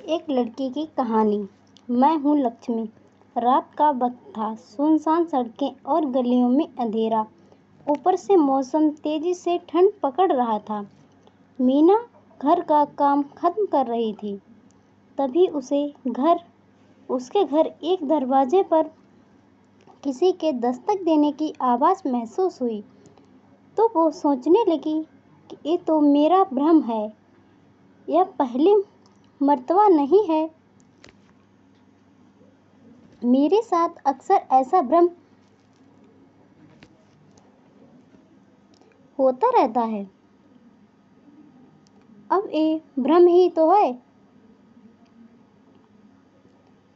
एक लड़की की कहानी। मैं हूँ लक्ष्मी। रात का वक्त था, सुनसान सड़कें और गलियों में अंधेरा। ऊपर से मौसम तेजी से ठंड पकड़ रहा था। मीना घर का काम खत्म कर रही थी। तभी उसके घर एक दरवाजे पर किसी के दस्तक देने की आवाज़ महसूस हुई। तो वो सोचने लगी कि ये तो मेरा भ्रम है, यह पहली मर्तबा नहीं है। मेरे साथ अक्सर ऐसा भ्रम होता रहता है। अब ये भ्रम ही तो है,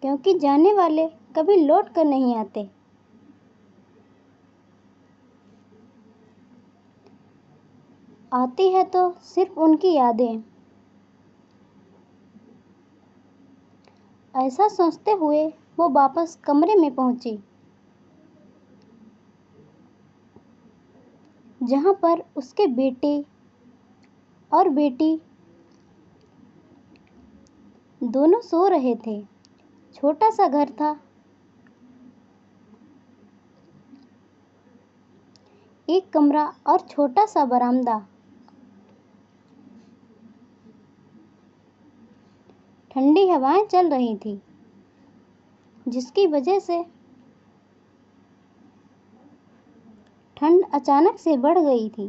क्योंकि जाने वाले कभी लौट कर नहीं आते। आती है तो सिर्फ उनकी यादें। ऐसा सोचते हुए वो वापस कमरे में पहुंची, जहां पर उसके बेटे और बेटी दोनों सो रहे थे। छोटा सा घर था, एक कमरा और छोटा सा बरामदा। ठंडी हवाएं चल रही थी, जिसकी वजह से ठंड अचानक से बढ़ गई थी।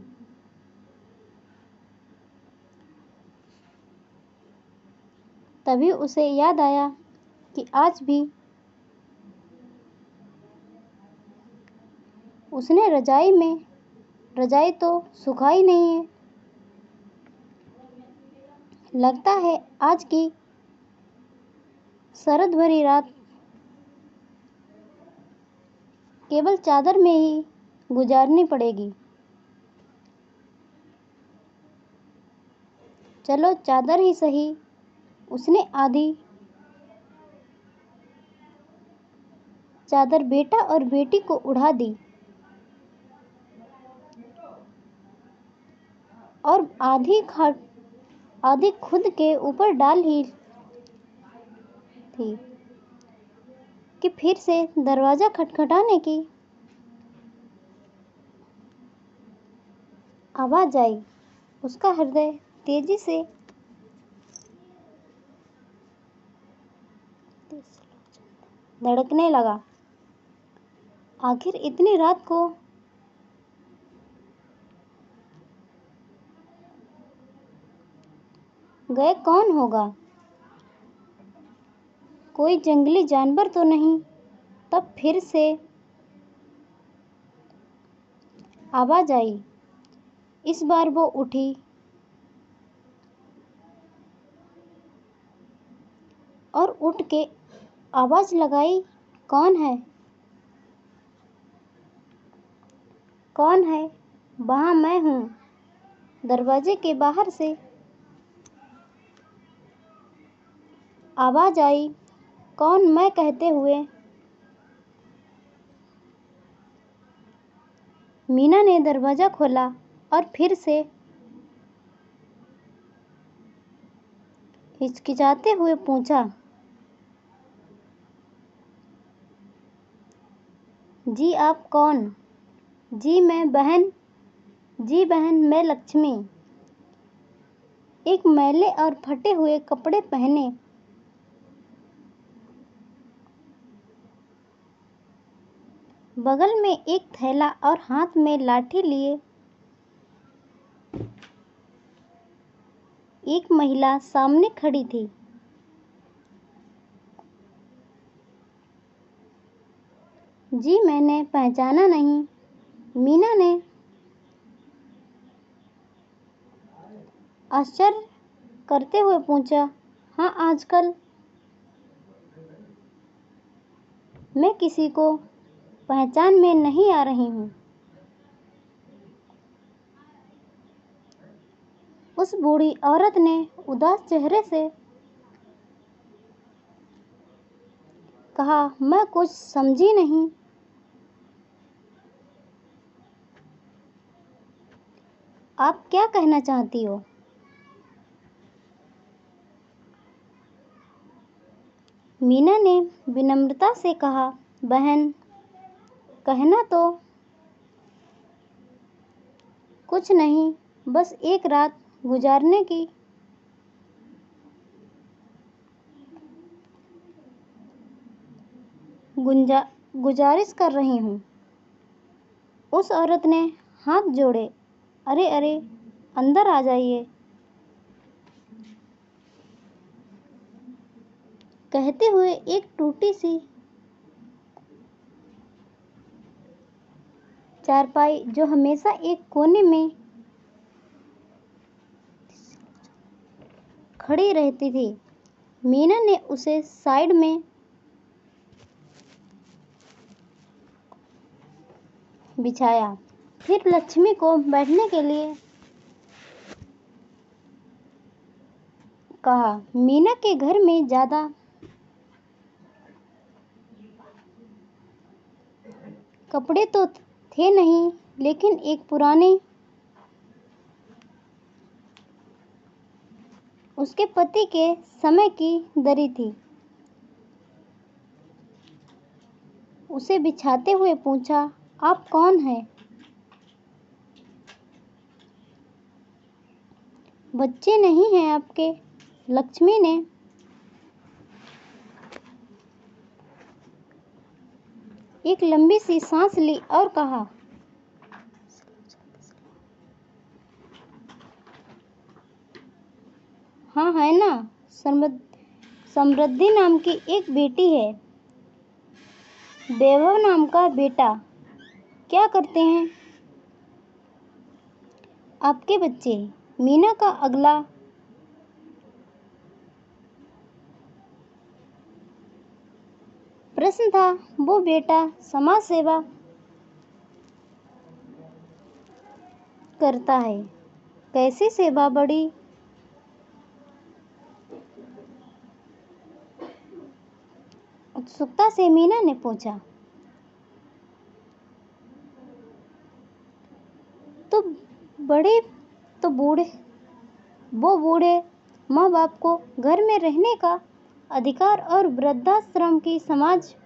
तभी उसे याद आया कि आज भी उसने रजाई तो सुखाई नहीं है। लगता है आज की शरद भरी रात केवल चादर में ही गुजारनी पड़ेगी। चलो चादर ही सही। उसने आधी चादर बेटा और बेटी को उड़ा दी और आधी खुद के ऊपर डाल ही थी कि फिर से दरवाजा खटखटाने की आवाज आई। उसका हृदय तेजी से धड़कने लगा। आखिर इतनी रात को गए कौन होगा? कोई जंगली जानवर तो नहीं? तब फिर से आवाज आई। इस बार वो उठी और उठ के आवाज लगाई, कौन है? कौन है? वहाँ मैं हूँ। दरवाजे के बाहर से आवाज आई, कौन? मैं कहते हुए मीना ने दरवाजा खोला और फिर से हिचकिचाते हुए पूछा, जी आप कौन? जी बहन मैं लक्ष्मी। एक मैले और फटे हुए कपड़े पहने, बगल में एक थैला और हाथ में लाठी लिए एक महिला सामने खड़ी थी। जी मैंने पहचाना नहीं। मीना ने आश्चर्य करते हुए पूछा, हाँ, आजकल मैं किसी को पहचान में नहीं आ रही हूँ। उस बूढ़ी औरत ने उदास चेहरे से कहा, मैं कुछ समझी नहीं। आप क्या कहना चाहती हो? मीना ने विनम्रता से कहा, बहन, कहना तो कुछ नहीं, बस एक रात गुजारने की गुजारिश कर रही हूँ। उस औरत ने हाथ जोड़े। अरे अरे, अंदर आ जाइए, कहते हुए एक टूटी सी चारपाई जो हमेशा एक कोने में खड़ी रहती थी, मीना ने उसे साइड में बिछाया। फिर लक्ष्मी को बैठने के लिए कहा। मीना के घर में ज्यादा कपड़े तो थे नहीं, लेकिन एक पुराने उसके पति के समय की दरी थी। उसे बिछाते हुए पूछा, आप कौन हैं? बच्चे नहीं हैं आपके? लक्ष्मी ने एक लंबी सी सांस ली और कहा, हाँ है ना, समृद्धि नाम की एक बेटी है, वैभव नाम का बेटा। क्या करते हैं आपके बच्चे? मीना का अगला प्रश्न था। वो बेटा समाज सेवा करता है। कैसी सेवा? बड़ी उत्सुकता से मीना ने पूछा। तो बड़े तो बूढ़े वो बूढ़े माँ बाप को घर में रहने का अधिकार और वृद्धाश्रम की समाज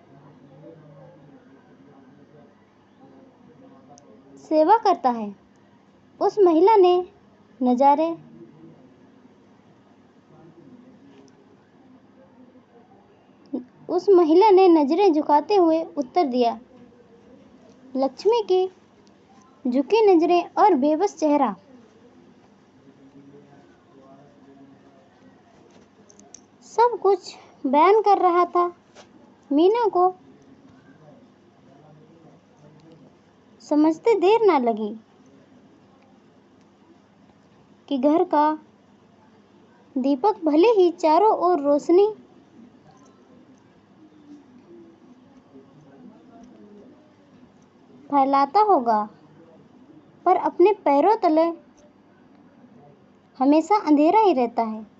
सेवा करता है। उस महिला ने नजरें झुकाते हुए उत्तर दिया। लक्ष्मी की झुकी नजरें और बेबस चेहरा सब कुछ बयान कर रहा था। मीना को समझते देर ना लगी कि घर का दीपक भले ही चारों ओर रोशनी फैलाता होगा, पर अपने पैरों तले हमेशा अंधेरा ही रहता है।